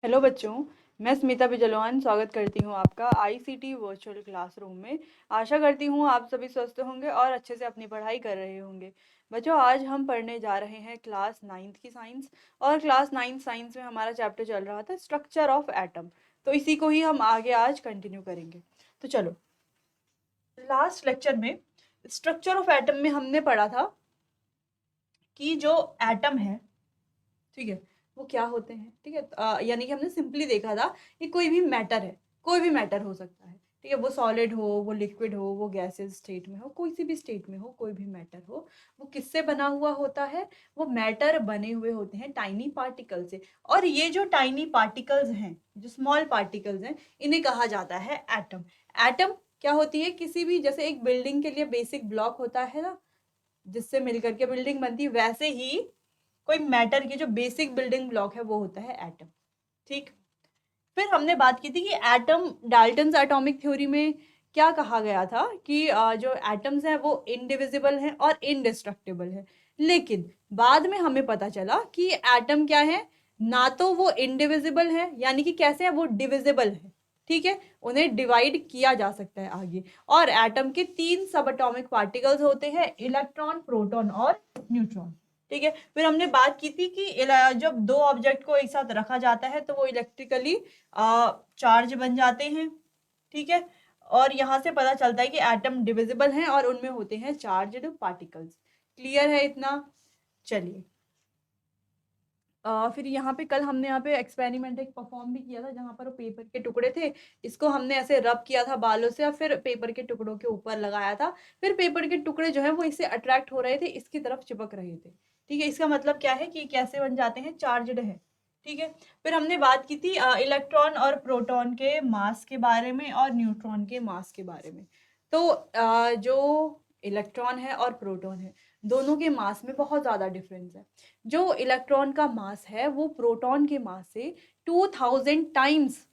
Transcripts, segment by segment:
Hello बच्चों। मैं स्मिता बिजलवान स्वागत करती हूँ आपका आईसीटी वर्चुअल क्लासरूम में। आशा करती हूँ आप सभी स्वस्थ होंगे और अच्छे से अपनी पढ़ाई कर रहे होंगे। बच्चों, आज हम पढ़ने जा रहे हैं क्लास नाइन्थ की साइंस। और क्लास नाइन्थ साइंस में हमारा चैप्टर चल रहा था स्ट्रक्चर ऑफ एटम। तो इसी को ही हम आगे आज कंटिन्यू करेंगे। तो चलो, लास्ट लेक्चर में स्ट्रक्चर ऑफ एटम में हमने पढ़ा था कि जो एटम है, ठीक है, वो क्या होते हैं। ठीक है, यानी कि हमने सिंपली देखा था कि कोई भी मैटर है, कोई भी मैटर हो सकता है। ठीक है, वो सॉलिड हो, वो लिक्विड हो, वो गैसेस स्टेट में हो, कोई सी भी स्टेट में हो, कोई भी मैटर हो, वो किससे बना हुआ होता है। वो मैटर बने हुए होते हैं टाइनी पार्टिकल से। और ये जो टाइनी पार्टिकल्स हैं, जो स्मॉल पार्टिकल्स हैं, इन्हें कहा जाता है एटम। एटम क्या होती है, किसी भी, जैसे एक बिल्डिंग के लिए बेसिक ब्लॉक होता है ना, जिससे मिलकर के बिल्डिंग बनती है, वैसे ही कोई मैटर की जो बेसिक बिल्डिंग ब्लॉक है वो होता है एटम। ठीक। फिर हमने बात की थी कि एटम, डाल्टन्स एटॉमिक थ्योरी में क्या कहा गया था कि जो एटम्स हैं वो इनडिविजिबल हैं और इनडिस्ट्रक्टिबल है। लेकिन बाद में हमें पता चला कि एटम क्या है, ना तो वो इनडिविजिबल है, यानी कि कैसे है, वो डिविजिबल है। ठीक है, उन्हें डिवाइड किया जा सकता है आगे। और एटम के तीन सब एटॉमिक पार्टिकल्स होते हैं, इलेक्ट्रॉन, प्रोटॉन और न्यूट्रॉन। ठीक है, फिर हमने बात की थी कि जब दो ऑब्जेक्ट को एक साथ रखा जाता है तो वो इलेक्ट्रिकली चार्ज बन जाते हैं। ठीक है, और यहाँ से पता चलता है कि एटम डिविजिबल हैं और उनमें होते हैं चार्ज्ड पार्टिकल्स। क्लियर है इतना? चलिए, फिर यहाँ पे कल हमने यहाँ पे एक्सपेरिमेंट एक परफॉर्म भी किया था, जहाँ पर वो पेपर के टुकड़े थे, इसको हमने ऐसे रब किया था बालों से और फिर पेपर के टुकड़ों के ऊपर लगाया था। फिर पेपर के टुकड़े जो है वो इससे अट्रैक्ट हो रहे थे, इसकी तरफ चिपक रहे थे। ठीक है, इसका मतलब क्या है कि कैसे बन जाते हैं, चार्जड है। ठीक है, फिर हमने बात की थी इलेक्ट्रॉन और प्रोटॉन के मास के बारे में और न्यूट्रॉन के मास के बारे में। तो जो इलेक्ट्रॉन है और प्रोटॉन है, दोनों के मास में बहुत ज़्यादा डिफरेंस है। जो इलेक्ट्रॉन का मास है वो प्रोटॉन के मास से 2000 टाइम्स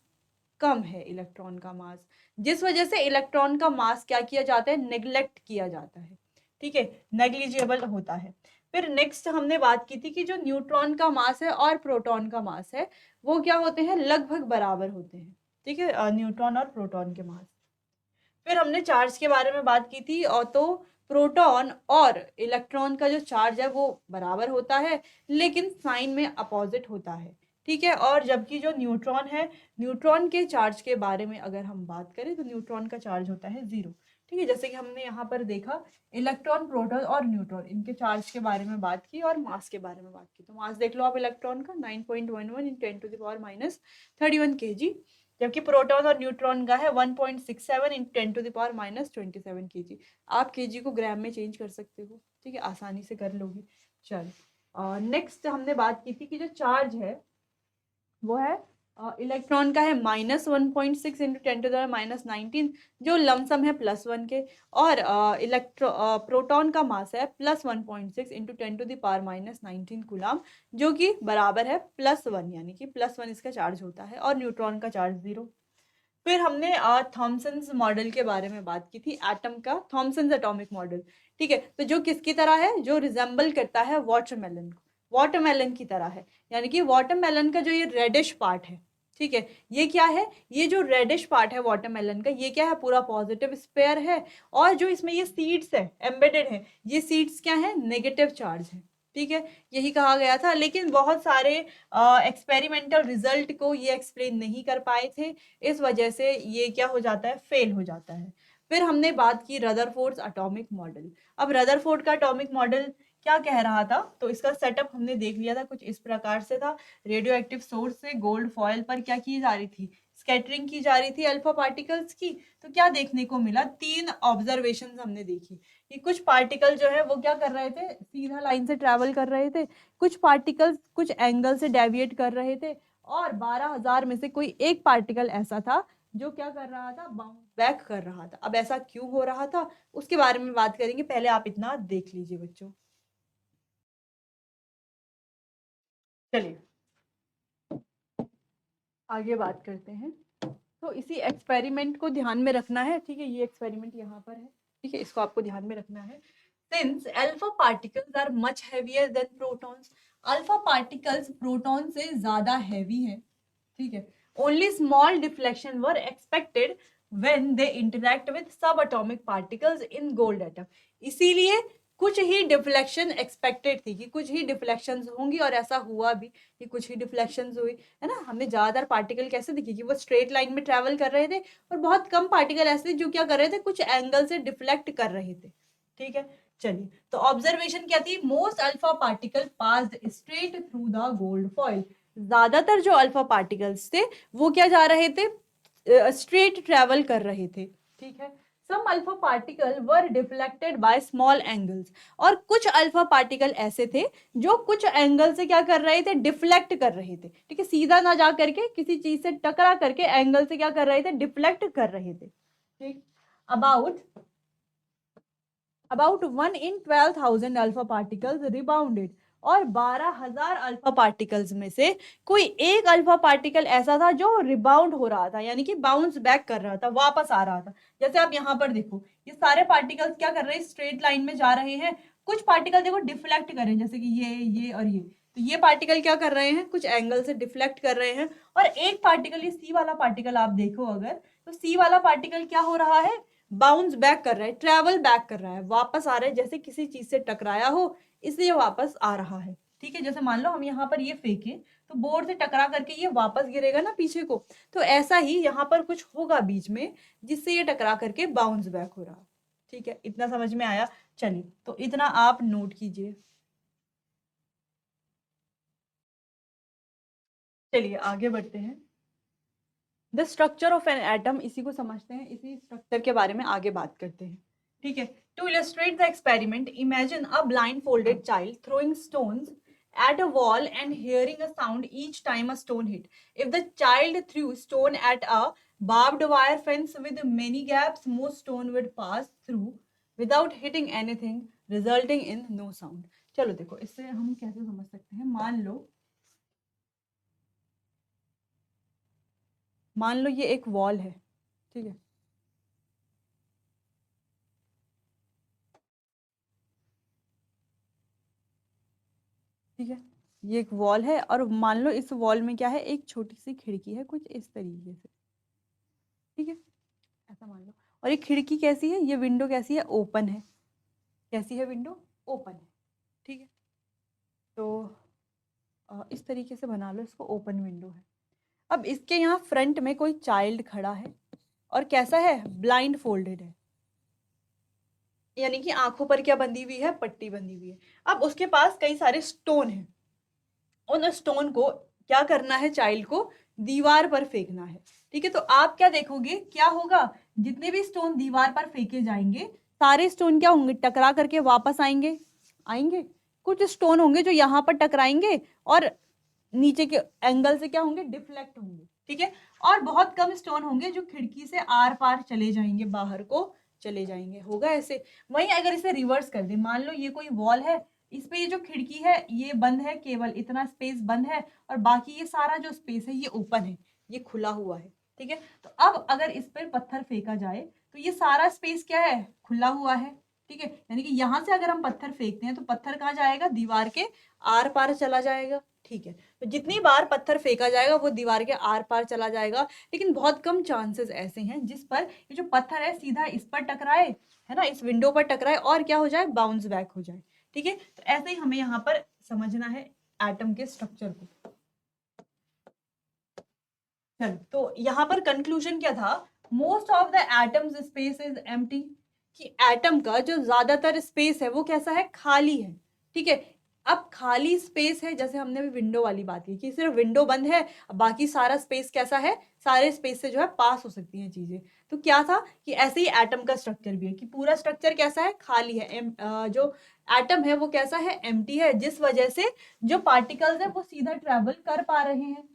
कम है, इलेक्ट्रॉन का मास। जिस वजह से इलेक्ट्रॉन का मास क्या किया जाता है, नेग्लेक्ट किया जाता है। ठीक है, नेग्लिजिबल होता है। फिर नेक्स्ट हमने बात की थी कि जो न्यूट्रॉन का मास है और प्रोटॉन का मास है, वो क्या होते हैं, लगभग बराबर होते हैं। ठीक है, न्यूट्रॉन और प्रोटॉन के मास। फिर हमने चार्ज के बारे में बात की थी, और तो प्रोटॉन और इलेक्ट्रॉन का जो चार्ज है वो बराबर होता है, लेकिन साइन में अपोजिट होता है। ठीक है, और जबकि जो न्यूट्रॉन है, न्यूट्रॉन के चार्ज के बारे में अगर हम बात करें तो न्यूट्रॉन का चार्ज होता है 0। ठीक है, जैसे कि हमने यहाँ पर देखा, इलेक्ट्रॉन, प्रोटॉन और न्यूट्रॉन, इनके चार्ज के बारे में बात की और मास के बारे में बात की। तो मास देख लो आप इलेक्ट्रॉन का 9.11 इन 10⁻⁻31 kg, जबकि प्रोटॉन और न्यूट्रॉन का है 1.67 इन 10⁻27 kg। आप kg को ग्राम में चेंज कर सकते हो। ठीक है, आसानी से कर लोगे। चलो, नेक्स्ट हमने बात की थी कि जो चार्ज है वो है, इलेक्ट्रॉन का है -1.6 इंटू 10⁻⁻19, जो लमसम है +1 के। और प्रोटॉन का मास है +1.6 इंटू 10⁻⁻19 कूलम, जो कि बराबर है +1, यानी कि +1 इसका चार्ज होता है और न्यूट्रॉन का चार्ज 0। फिर हमने थॉमसन्स मॉडल के बारे में बात की थी, एटम का थॉमसन्स एटॉमिक मॉडल। ठीक है, तो जो किसकी तरह है, जो रिजेंबल करता है वाटरमेलन को, वाटरमेलन की तरह है। यानी कि वाटरमेलन का जो ये रेडिश पार्ट है, ठीक है, ये क्या है, ये जो रेडिश पार्ट है वाटरमेलन का, ये क्या है, पूरा पॉजिटिव स्पेयर है। और जो इसमें ये सीड्स है एम्बेडेड है, ये सीड्स क्या है, नेगेटिव चार्ज है। ठीक है, यही कहा गया था, लेकिन बहुत सारे एक्सपेरिमेंटल रिजल्ट को ये एक्सप्लेन नहीं कर पाए थे, इस वजह से ये क्या हो जाता है, फेल हो जाता है। फिर हमने बात की रदरफोर्ड एटॉमिक मॉडल। अब रदरफोर्ड का एटॉमिक मॉडल क्या कह रहा था, तो इसका सेटअप हमने देख लिया था, कुछ इस प्रकार से था। रेडियो एक्टिव सोर्स से गोल्ड फॉयल पर क्या की जा रही थी, स्कैटरिंग की जा रही थी अल्फा पार्टिकल्स की। तो क्या देखने को मिला, तीन ऑब्जर्वेशन हमने देखी कि कुछ पार्टिकल जो है वो क्या कर रहे थे, सीधा लाइन से ट्रेवल कर रहे थे, कुछ पार्टिकल्स कुछ एंगल से डेविएट कर रहे थे, और 12,000 में से कोई एक पार्टिकल ऐसा था जो क्या कर रहा था, बाउंस बैक कर रहा था। अब ऐसा क्यों हो रहा था, उसके बारे में बात करेंगे, पहले आप इतना देख लीजिए बच्चों। चलिए, आगे बात करते हैं। तो इसी एक्सपेरिमेंट को ध्यान में रखना है। ठीक है, ये एक्सपेरिमेंट यहाँ पर है। ठीक है, इसको आपको ध्यान में रखना है। Since alpha particles are much heavier than protons, alpha particles proton से ज्यादा हैवी है। ठीक है। Only small deflection were expected when they interact with sub atomic particles in gold atom. इसीलिए कुछ ही डिफ्लेक्शन एक्सपेक्टेड थी कि कुछ ही डिफ्लेक्शंस होंगी, और ऐसा हुआ भी कि कुछ ही डिफ्लेक्शंस हुई, है ना। हमें ज्यादातर पार्टिकल कैसे दिखे कि वो स्ट्रेट लाइन में ट्रेवल कर रहे थे, और बहुत कम पार्टिकल ऐसे थे जो क्या कर रहे थे, कुछ एंगल से डिफ्लेक्ट कर रहे थे। ठीक है, चलिए, तो ऑब्जर्वेशन क्या थी, most alpha particle passed straight through the gold foil. ज्यादातर जो अल्फा पार्टिकल्स थे वो क्या जा रहे थे, स्ट्रेट ट्रेवल कर रहे थे। ठीक है, some alpha particle were deflected by small angles, और कुछ अल्फा पार्टिकल ऐसे थे जो कुछ एंगल से क्या कर रहे थे, डिफ्लेक्ट कर रहे थे। ठीक है, सीधा ना जा करके किसी चीज से टकरा करके एंगल से क्या कर रहे थे, डिफ्लेक्ट कर रहे थे। ठीक, about 1 in 12,000 alpha particles rebounded, और 12,000 अल्फा पार्टिकल्स में से कोई एक अल्फा पार्टिकल ऐसा था जो रिबाउंड हो रहा था, यानी कि बाउंस बैक कर रहा था, वापस आ रहा था। जैसे आप यहाँ पर देखो, ये सारे पार्टिकल्स क्या कर रहे हैं, स्ट्रेट लाइन में जा रहे हैं। कुछ पार्टिकल देखो डिफ्लेक्ट कर रहे हैं, जैसे कि ये और ये, तो ये पार्टिकल क्या कर रहे हैं, कुछ एंगल से डिफ्लेक्ट कर रहे हैं। और एक पार्टिकल, ये सी वाला पार्टिकल आप देखो अगर, तो सी वाला पार्टिकल क्या हो रहा है, बाउंस बैक कर रहा है, ट्रेवल बैक कर रहा है, वापस आ रहा है, जैसे किसी चीज से टकराया हो इसलिए वापस आ रहा है। ठीक है, जैसे मान लो हम यहाँ पर ये फेंके तो बोर्ड से टकरा करके ये वापस गिरेगा ना पीछे को, तो ऐसा ही यहाँ पर कुछ होगा बीच में जिससे ये टकरा करके बाउंस बैक हो रहा। ठीक है, इतना समझ में आया। चलिए, तो इतना आप नोट कीजिए। चलिए आगे बढ़ते हैं। The structure of an atom, इसी को समझते हैं, इसी स्ट्रक्चर के बारे में आगे बात करते हैं। ठीक है, to illustrate the experiment, imagine a blindfolded child throwing stones at a wall and hearing a sound each time a stone hit. If the child threw stone at a barbed wire fence with many gaps, most stone would pass through without hitting anything, resulting in no sound. चलो देखो, इससे हम कैसे समझ सकते हैं। मान लो ये एक वॉल है। ठीक है, ठीक है, ये एक वॉल है, और मान लो इस वॉल में क्या है, एक छोटी सी खिड़की है कुछ इस तरीके से। ठीक है, ऐसा मान लो, और ये खिड़की कैसी है, ये विंडो कैसी है, ओपन है। कैसी है विंडो, ओपन है। ठीक है, तो इस तरीके से बना लो इसको, ओपन विंडो है। अब इसके यहाँ फ्रंट में कोई चाइल्ड खड़ा है, और कैसा है, ब्लाइंड फोल्डेड है, यानी कि आंखों पर क्या बंधी हुई है, पट्टी बंधी हुई है। अब उसके पास कई सारे स्टोन हैं, उन स्टोन को क्या करना है, चाइल्ड को दीवार पर फेंकना है। ठीक है, तो आप क्या देखोगे, क्या होगा, जितने भी स्टोन दीवार पर फेंके जाएंगे सारे स्टोन क्या होंगे, टकरा करके वापस आएंगे। आएंगे, कुछ स्टोन होंगे जो यहाँ पर टकराएंगे और नीचे के एंगल से क्या होंगे, डिफ्लेक्ट होंगे। ठीक है, और बहुत कम स्टोन होंगे जो खिड़की से आर पार चले जाएंगे, बाहर को चले जाएंगे, होगा ऐसे। वहीं अगर इसे रिवर्स कर दे, मान लो ये कोई वॉल है, इस पे ये जो खिड़की है ये बंद है, केवल इतना स्पेस बंद है, और बाकी ये सारा जो स्पेस है ये ओपन है, ये खुला हुआ है। ठीक है, तो अब अगर इस पर पत्थर फेंका जाए तो ये सारा स्पेस क्या है, खुला हुआ है। ठीक है, यानी कि यहाँ से अगर हम पत्थर फेंकते हैं तो पत्थर कहाँ जाएगा, दीवार के आर पार चला जाएगा। ठीक है, तो जितनी बार पत्थर फेंका जाएगा वो दीवार के आर पार चला जाएगा, लेकिन बहुत कम चांसेस ऐसे हैं जिस पर ये जो पत्थर है सीधा इस पर टकराए, है ना, इस विंडो पर टकराए और क्या हो जाए, बाउंस बैक हो जाए। ठीक है, तो ऐसे ही हमें यहाँ पर समझना है एटम के स्ट्रक्चर को। चलो, तो यहाँ पर कंक्लूजन क्या था, most of the atoms space is empty, कि एटम का जो ज्यादातर स्पेस है वो कैसा है, खाली है। ठीक है, अब खाली स्पेस है, जैसे हमने भी विंडो वाली बात की कि सिर्फ विंडो बंद है, बाकी सारा स्पेस कैसा है, सारे स्पेस से जो है पास हो सकती हैं चीजें। तो क्या था कि ऐसे ही एटम का स्ट्रक्चर भी है कि पूरा स्ट्रक्चर कैसा है, खाली है। जो एटम है वो कैसा है, एम्प्टी है, जिस वजह से जो पार्टिकल्स है वो सीधा ट्रेवल कर पा रहे हैं,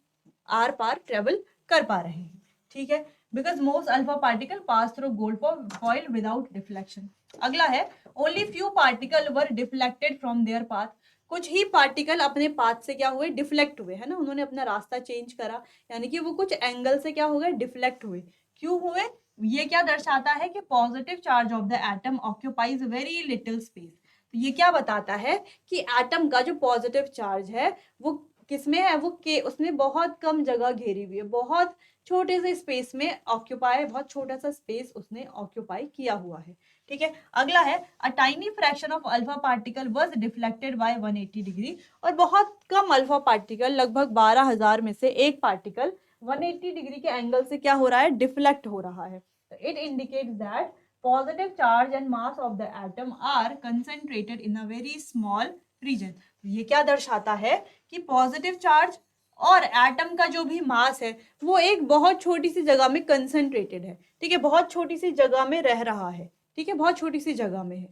आर पार ट्रेवल कर पा रहे हैं। ठीक है, because most alpha particle pass through gold foil without deflection. अगला है, only few particle were deflected from there path, कुछ ही पार्टिकल अपने पाथ से क्या हुए, डिफ्लेक्ट हुए, है ना, उन्होंने अपना रास्ता चेंज करा, यानी कि वो कुछ एंगल से क्या हो गए, डिफ्लेक्ट हुए। क्यों हुए, ये क्या दर्शाता है कि positive charge of the atom occupies very little space. तो ये क्या बताता है कि एटम का जो पॉजिटिव चार्ज है वो किसमें है वो के, उसने बहुत कम जगह घेरी हुई है, बहुत छोटे से स्पेस में ऑक्यूपाई, बहुत छोटा सा स्पेस उसने ऑक्यूपाई किया हुआ है। ठीक है, अगला है a tiny fraction of alpha particle was deflected by 180 degree, और बहुत कम अल्फा पार्टिकल, लगभग 12,000 में से एक पार्टिकल 180 डिग्री के एंगल से क्या हो रहा है, डिफ्लेक्ट हो रहा है। It indicates that positive charge and mass of the atom are concentrated in a very small region. ये क्या दर्शाता है कि पॉजिटिव चार्ज और एटम का जो भी मास है वो एक बहुत छोटी सी जगह में कंसंट्रेटेड है। ठीक है, बहुत छोटी सी जगह में रह रहा है। ठीक है, बहुत छोटी सी जगह में है।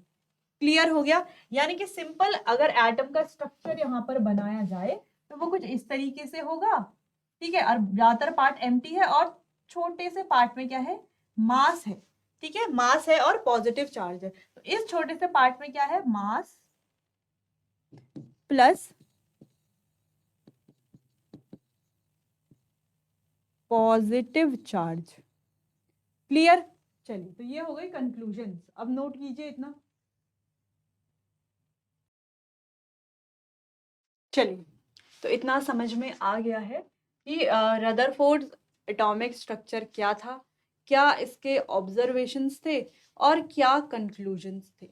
क्लियर हो गया? यानी कि सिंपल अगर एटम का स्ट्रक्चर यहाँ पर बनाया जाए तो वो कुछ इस तरीके से होगा। ठीक है, और ज्यादातर पार्ट एम्प्टी है और छोटे से पार्ट में क्या है, मास है। ठीक है, मास है और पॉजिटिव चार्ज है। तो इस छोटे से पार्ट में क्या है, mass plus positive charge. Clear? चलिए, तो ये हो गई कंक्लूजन। अब नोट कीजिए इतना। चलिए, तो इतना समझ में आ गया है कि रदरफोर्ड एटॉमिक स्ट्रक्चर क्या था, क्या इसके ऑब्जर्वेशंस थे और क्या कंक्लूजन्स थे।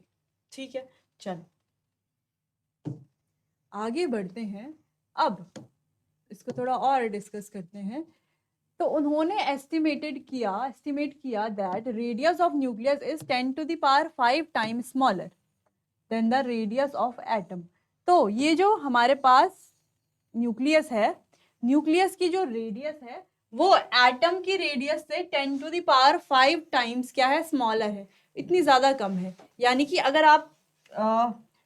ठीक है, चलो आगे बढ़ते हैं। अब इसको थोड़ा और डिस्कस करते हैं। तो उन्होंने एस्टिमेट किया that radius of nucleus is 10 to the power 5 times smaller than the radius of atom. तो ये जो हमारे पास न्यूक्लियस है, न्यूक्लियस की जो रेडियस है वो एटम की रेडियस से 10 टू द पावर 5 टाइम्स क्या है, स्मॉलर है, इतनी ज्यादा कम है। यानी कि अगर आप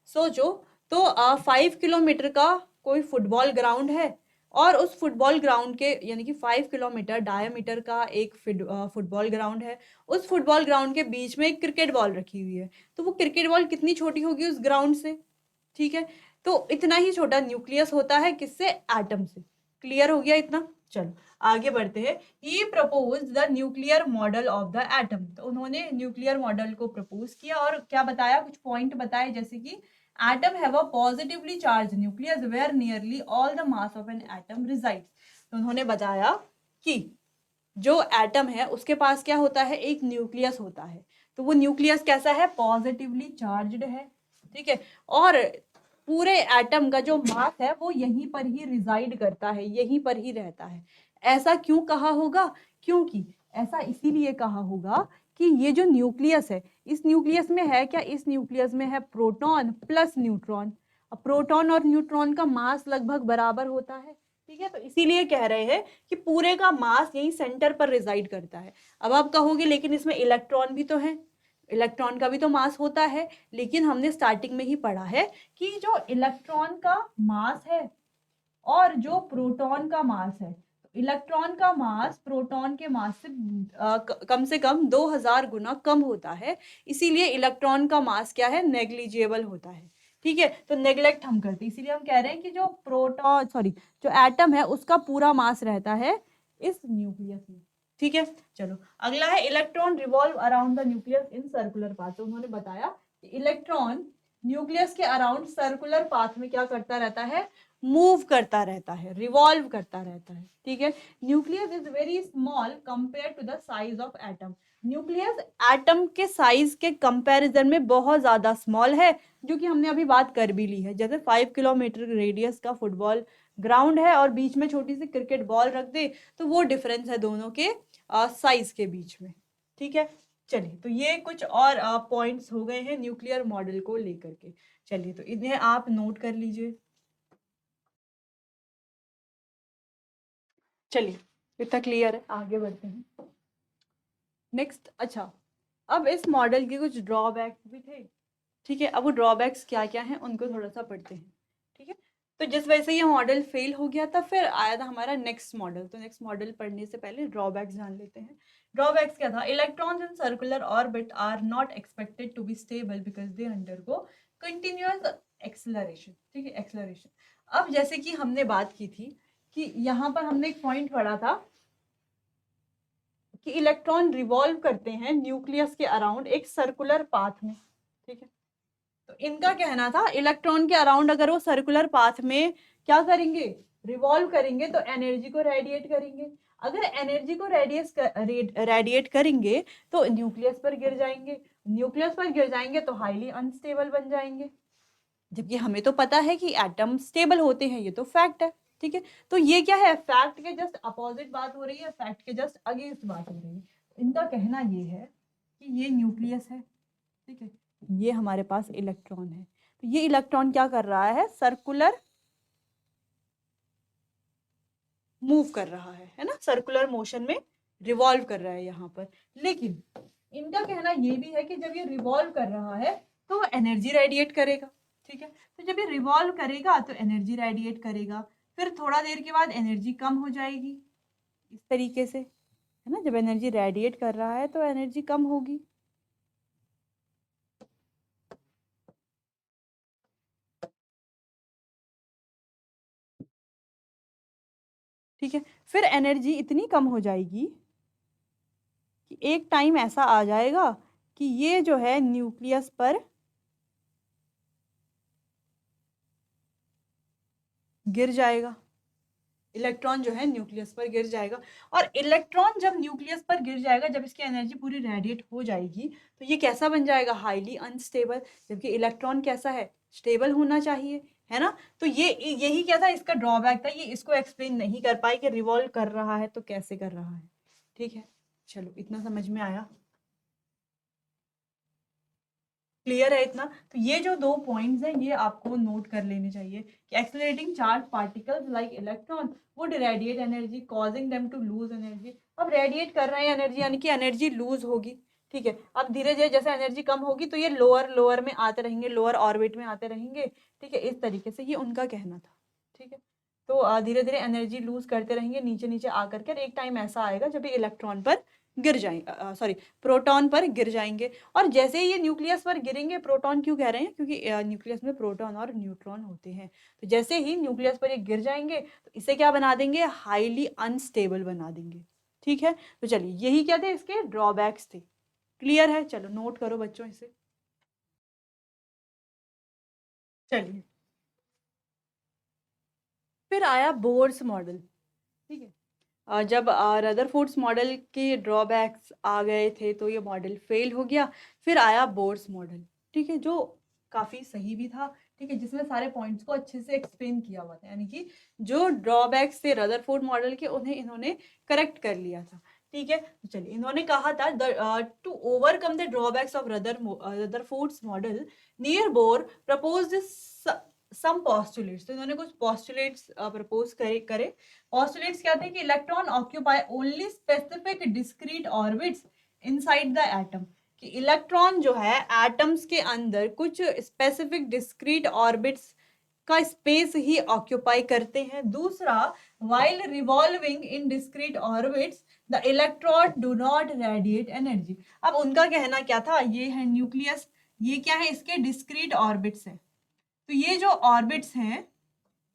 सोचो तो 5 किलोमीटर का कोई फुटबॉल ग्राउंड है और उस फुटबॉल ग्राउंड के यानी कि 5 किलोमीटर डायमीटर का एक फुटबॉल ग्राउंड है, उस फुटबॉल ग्राउंड के बीच में एक क्रिकेट बॉल रखी हुई है, तो वो क्रिकेट बॉल कितनी छोटी होगी उस ग्राउंड से। ठीक है, तो इतना ही छोटा न्यूक्लियस होता है किससे, एटम से। क्लियर हो गया इतना? चलो आगे बढ़ते हैं। He propose the nuclear model of the atom. तो उन्होंने न्यूक्लियर मॉडल को प्रपोज किया और क्या बताया, कुछ पॉइंट बताए, जैसे कि atom have a positively charge nucleus where nearly all the mass of an atom resides. तो उन्होंने बताया कि जो एटम है उसके पास क्या होता है, एक न्यूक्लियस होता है। तो वो न्यूक्लियस कैसा है, पॉजिटिवली चार्ज्ड है। ठीक है, और पूरे एटम का जो मास है वो यहीं पर ही रिजाइड करता है, यहीं पर ही रहता है। ऐसा क्यों कहा होगा, क्योंकि ऐसा इसीलिए कहा होगा कि ये जो न्यूक्लियस है, इस न्यूक्लियस में है क्या, इस न्यूक्लियस में है प्रोटॉन प्लस न्यूट्रॉन। अब प्रोटॉन और न्यूट्रॉन का मास लगभग बराबर होता है। ठीक है, तो इसीलिए कह रहे हैं कि पूरे का मास यही सेंटर पर रिजाइड करता है। अब आप कहोगे लेकिन इसमें इलेक्ट्रॉन भी तो है, इलेक्ट्रॉन का भी तो मास होता है, लेकिन हमने स्टार्टिंग में ही पढ़ा है कि जो इलेक्ट्रॉन का मास है और जो प्रोटॉन का मास है, इलेक्ट्रॉन का मास प्रोटॉन के मास से कम 2000 गुना कम होता है। इसीलिए इलेक्ट्रॉन का मास क्या है, नेग्लिजिबल होता है। ठीक है, तो नेग्लेक्ट हम करते हैं, इसीलिए हम कह रहे हैं कि जो प्रोटॉन सॉरी जो एटम है उसका पूरा मास रहता है इस न्यूक्लियस में। ठीक है, चलो अगला है electron revolve around the nucleus in circular path. तो उन्होंने बताया कि इलेक्ट्रॉन न्यूक्लियस के अराउंड सर्कुलर पाथ में क्या करता रहता है, मूव करता रहता है, रिवॉल्व करता रहता है। ठीक है, nucleus is very small compare to the size of atom. Nucleus atom के साइज के कंपैरिजन में बहुत ज्यादा स्मॉल है, जो कि हमने अभी बात कर भी ली है। जैसे 5 किलोमीटर रेडियस का फुटबॉल ग्राउंड है और बीच में छोटी सी क्रिकेट बॉल रख दे, तो वो डिफरेंस है दोनों के साइज के बीच में। ठीक है, चलिए, तो ये कुछ और पॉइंट्स हो गए हैं न्यूक्लियर मॉडल को लेकर के। चलिए, तो इन्हें आप नोट कर लीजिए। चलिए, इतना क्लियर है, आगे बढ़ते हैं। नेक्स्ट, अच्छा, अब इस मॉडल के कुछ ड्रॉबैक्स भी थे। ठीक है, अब वो ड्रॉबैक्स क्या क्या हैं उनको थोड़ा सा पढ़ते हैं। ठीक है, तो जिस वजह से ये मॉडल फेल हो गया था, फिर आया था हमारा नेक्स्ट मॉडल। तो नेक्स्ट मॉडल पढ़ने से पहले ड्रॉबैक्स जान लेते हैं। ड्रॉबैक्स क्या था, electrons in circular orbit are not expected to be stable because they undergo continuous acceleration. ठीक है, एक्सेलरेशन। अब जैसे कि हमने बात की थी कि यहाँ पर हमने एक पॉइंट पढ़ा था कि इलेक्ट्रॉन रिवॉल्व करते हैं न्यूक्लियस के अराउंड एक सर्कुलर पाथ में। ठीक है, तो इनका कहना था इलेक्ट्रॉन के अराउंड अगर वो सर्कुलर पाथ में क्या करेंगे, रिवॉल्व करेंगे तो एनर्जी को रेडिएट करेंगे। अगर एनर्जी को रेडिएट करेंगे तो न्यूक्लियस पर गिर जाएंगे, न्यूक्लियस पर गिर जाएंगे तो हाईली अनस्टेबल बन जाएंगे। जबकि हमें तो पता है कि एटम स्टेबल होते हैं, ये तो फैक्ट है। ठीक है, तो ये क्या है, फैक्ट के जस्ट अपोजिट बात हो रही है, फैक्ट के जस्ट अगेंस्ट बात हो रही है। इनका कहना ये है कि ये न्यूक्लियस है, ठीक है, ये हमारे पास इलेक्ट्रॉन है। तो ये इलेक्ट्रॉन क्या कर रहा है, सर्कुलर मूव कर रहा है ना, सर्कुलर मोशन में रिवॉल्व कर रहा है यहाँ पर। लेकिन इनका कहना ये भी है कि जब ये रिवॉल्व कर रहा है तो एनर्जी रेडिएट करेगा। ठीक है, तो जब ये रिवॉल्व करेगा तो एनर्जी रेडिएट करेगा, फिर थोड़ा देर के बाद एनर्जी कम हो जाएगी, इस तरीके से, है ना। जब एनर्जी रेडिएट कर रहा है तो एनर्जी कम होगी। ठीक है, फिर एनर्जी इतनी कम हो जाएगी कि एक टाइम ऐसा आ जाएगा कि ये जो है न्यूक्लियस पर गिर जाएगा, इलेक्ट्रॉन जो है न्यूक्लियस पर गिर जाएगा। और इलेक्ट्रॉन जब न्यूक्लियस पर गिर जाएगा, जब इसकी एनर्जी पूरी रेडिएट हो जाएगी, तो ये कैसा बन जाएगा, हाईली अनस्टेबल। जबकि इलेक्ट्रॉन कैसा है, स्टेबल होना चाहिए, है ना। तो ये यही क्या था, इसका ड्रॉबैक था, ये इसको एक्सप्लेन नहीं कर पाई कि रिवॉल्व कर रहा है तो कैसे कर रहा है। ठीक है, चलो इतना समझ में आया, क्लियर है इतना। तो ये जो दो पॉइंट्स हैं ये आपको नोट कर लेने चाहिए कि accelerating charge particles like electron would radiate energy causing them to lose energy. अब रेडिएट कर रहे हैं एनर्जी, यानी कि एनर्जी लूज होगी। ठीक है, अब धीरे धीरे जैसे एनर्जी कम होगी तो ये लोअर लोअर में आते रहेंगे, लोअर ऑर्बिट में आते रहेंगे। ठीक है, इस तरीके से ये उनका कहना था। ठीक है, तो धीरे धीरे एनर्जी लूज करते रहेंगे, नीचे नीचे आकर के एक टाइम ऐसा आएगा जब ये इलेक्ट्रॉन पर गिर जाएंगे, सॉरी प्रोटॉन पर गिर जाएंगे। और जैसे ही ये न्यूक्लियस पर गिरेंगे, प्रोटॉन क्यों कह रहे हैं, क्योंकि न्यूक्लियस में प्रोटॉन और न्यूट्रॉन होते हैं। तो जैसे ही न्यूक्लियस पर ये गिर जाएंगे तो इसे क्या बना देंगे, हाईली अनस्टेबल बना देंगे। ठीक है, तो चलिए यही क्या थे, इसके ड्रॉबैक्स थे। क्लियर है, चलो नोट करो बच्चों इसे। चलिए, फिर आया बोर्स मॉडल। ठीक है, जब रदरफोर्ड्स मॉडल के ड्रॉबैक्स आ गए थे तो ये मॉडल फेल हो गया। फिर आया बोर्स मॉडल, ठीक है, जो काफ़ी सही भी था। ठीक है, जिसमें सारे पॉइंट्स को अच्छे से एक्सप्लेन किया हुआ था, यानी कि जो ड्रॉबैक्स थे रदरफोर्ड मॉडल के उन्हें इन्होंने करेक्ट कर लिया था। ठीक है, तो चलिए, इन्होंने कहा था to overcome the drawbacks of Rutherford's model Niels Bohr proposed some postulates. तो इन्होंने कुछ पॉस्टुलेट्स प्रपोज करे। Postulates क्या थे कि electron occupy only specific discrete orbits inside the atom, कि इलेक्ट्रॉन जो है एटम्स के अंदर कुछ स्पेसिफिक डिस्क्रीट ऑर्बिट्स का स्पेस ही ऑक्यूपाई करते हैं। दूसरा, while revolving in discrete orbits the electron do not radiate energy. अब उनका कहना क्या था, ये है न्यूक्लियस, ये क्या है, इसके डिस्क्रीट ऑर्बिट्स है। तो ये जो ऑर्बिट्स हैं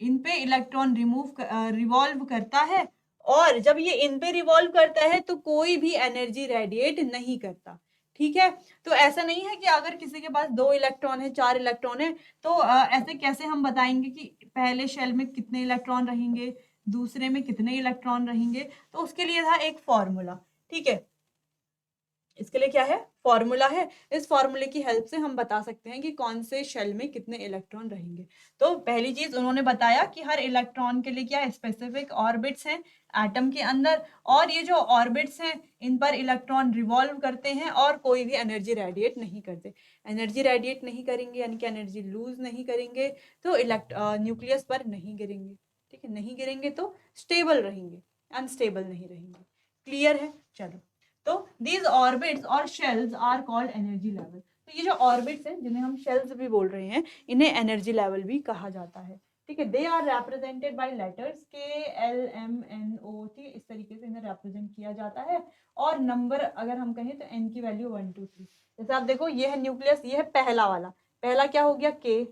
इन पे इलेक्ट्रॉन रिवॉल्व करता है, और जब ये इन पे रिवॉल्व करता है तो कोई भी एनर्जी रेडिएट नहीं करता। ठीक है, तो ऐसा नहीं है कि अगर किसी के पास 2 इलेक्ट्रॉन है, 4 इलेक्ट्रॉन है, तो ऐसे कैसे हम बताएंगे कि पहले शेल में कितने इलेक्ट्रॉन रहेंगे, दूसरे में कितने इलेक्ट्रॉन रहेंगे। तो उसके लिए था एक फॉर्मूला। ठीक है, इसके लिए क्या है, फॉर्मूला है। इस फॉर्मूले की हेल्प से हम बता सकते हैं कि कौन से शेल में कितने इलेक्ट्रॉन रहेंगे। तो पहली चीज उन्होंने बताया कि हर इलेक्ट्रॉन के लिए क्या स्पेसिफिक ऑर्बिट्स हैं एटम के अंदर, और ये जो ऑर्बिट्स हैं इन पर इलेक्ट्रॉन रिवॉल्व करते हैं और कोई भी एनर्जी रेडिएट नहीं करते। एनर्जी रेडिएट नहीं करेंगे यानी कि एनर्जी लूज नहीं करेंगे, तो न्यूक्लियस पर नहीं गिरेंगे। ठीक है, नहीं गिरेंगे तो स्टेबल रहेंगे, अनस्टेबल नहीं रहेंगे। क्लियर है, चलो। तो दीज ऑर्बिट्स और shells are called energy level. तो ये जो ऑर्बिट्स हैं जिन्हें हम शेल्स भी बोल रहे हैं, इन्हें एनर्जी लेवल भी कहा जाता है। ठीक है, they are represented by letters KLMNO। ठीक, इस तरीके से इन्हें रिप्रेजेंट किया जाता है। और नंबर अगर हम कहें तो n की वैल्यू 1 2 3। जैसे आप देखो, ये है न्यूक्लियस, ये है पहला वाला, पहला क्या हो गया K,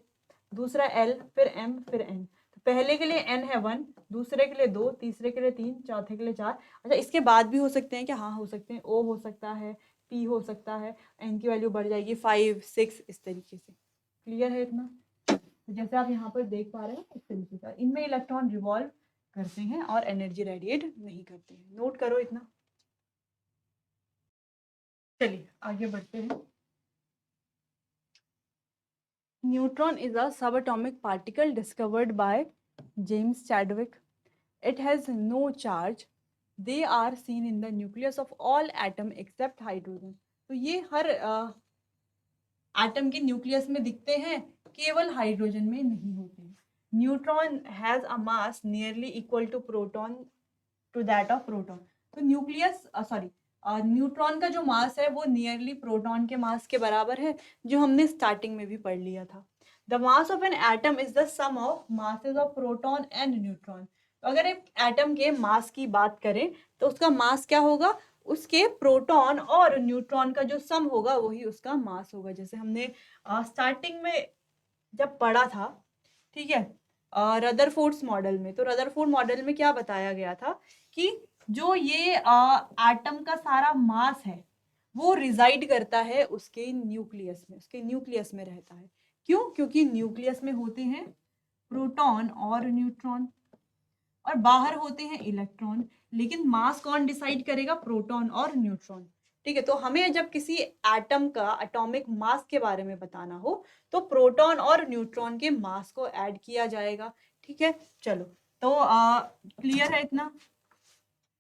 दूसरा L, फिर M, फिर N। तो पहले के लिए N है 1, दूसरे के लिए 2, तीसरे के लिए 3, चौथे के लिए 4। अच्छा, इसके बाद भी हो सकते हैं क्या, हाँ हो सकते हैं, O हो सकता है, P हो सकता है, N की वैल्यू बढ़ जाएगी 5 6 इस तरीके से। क्लियर है इतना। तो जैसे आप यहाँ पर देख पा रहे हैं इस तरीके का, इनमें इलेक्ट्रॉन रिवॉल्व करते हैं और एनर्जी रेडिएट नहीं करते हैं। नोट करो इतना। चलिए आगे बढ़ते हैं। Neutron is a subatomic particle discovered by James Chadwick. It has no charge. They are seen in the nucleus of all atom except hydrogen. तो ये हर एटम के न्यूक्लियस में दिखते हैं, केवल हाइड्रोजन में नहीं होते हैं। Neutron has a mass nearly equal to proton to that of proton. तो न्यूट्रॉन का जो मास है वो नियरली प्रोटॉन के मास के बराबर है, जो हमने स्टार्टिंग में भी पढ़ लिया था। The mass of an atom is the sum of masses of proton and neutron. तो अगर एक एटम के मास की बात करें तो उसका मास क्या होगा, उसके प्रोटॉन और न्यूट्रॉन का जो सम होगा वही उसका मास होगा। जैसे हमने स्टार्टिंग में जब पढ़ा था, ठीक है, रदरफोर्ड्स मॉडल में, तो रदरफोर्ड मॉडल में क्या बताया गया था कि जो ये एटम का सारा मास है वो रिजाइड करता है उसके न्यूक्लियस में, उसके न्यूक्लियस में रहता है। क्यों? क्योंकि न्यूक्लियस में होते हैं प्रोटॉन और न्यूट्रॉन और बाहर होते हैं इलेक्ट्रॉन। लेकिन मास कौन डिसाइड करेगा? प्रोटॉन और न्यूट्रॉन। ठीक है, तो हमें जब किसी एटम का एटॉमिक मास के बारे में बताना हो तो प्रोटॉन और न्यूट्रॉन के मास को ऐड किया जाएगा। ठीक है, चलो तो क्लियर है इतना?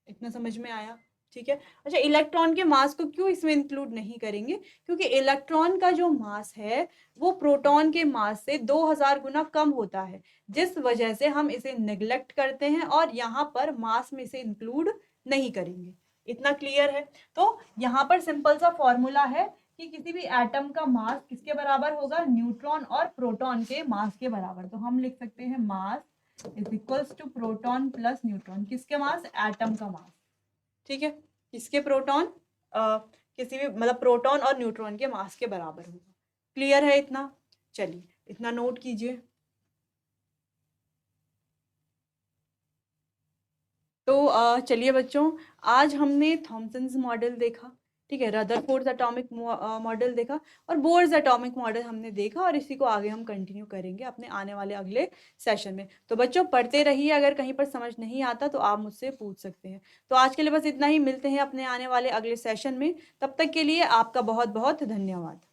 इतना समझ में आया? ठीक है। अच्छा, इलेक्ट्रॉन के मास को क्यों इसमें इंक्लूड नहीं करेंगे? क्योंकि इलेक्ट्रॉन का जो मास है वो प्रोटॉन के मास से 2000 गुना कम होता है, जिस वजह से हम इसे नेग्लेक्ट करते हैं और यहाँ पर मास में इसे इंक्लूड नहीं करेंगे। इतना क्लियर है? तो यहाँ पर सिंपल सा फॉर्मूला है कि किसी भी एटम का मास किसके बराबर होगा? न्यूट्रॉन और प्रोटॉन के मास के बराबर। तो हम लिख सकते हैं mass is equals to proton plus neutron. किसके मास? एटम का मास। ठीक है, किसके? प्रोटॉन, किसी भी मतलब प्रोटॉन और न्यूट्रॉन के मास के बराबर होगा। क्लियर है इतना? चलिए इतना नोट कीजिए। तो चलिए बच्चों, आज हमने थॉमसन्स मॉडल देखा, ठीक है, रदरफोर्ड्स एटॉमिक मॉडल देखा और बोर्स एटॉमिक मॉडल हमने देखा, और इसी को आगे हम कंटिन्यू करेंगे अपने आने वाले अगले सेशन में। तो बच्चों पढ़ते रहिए, अगर कहीं पर समझ नहीं आता तो आप मुझसे पूछ सकते हैं। तो आज के लिए बस इतना ही, मिलते हैं अपने आने वाले अगले सेशन में। तब तक के लिए आपका बहुत बहुत धन्यवाद।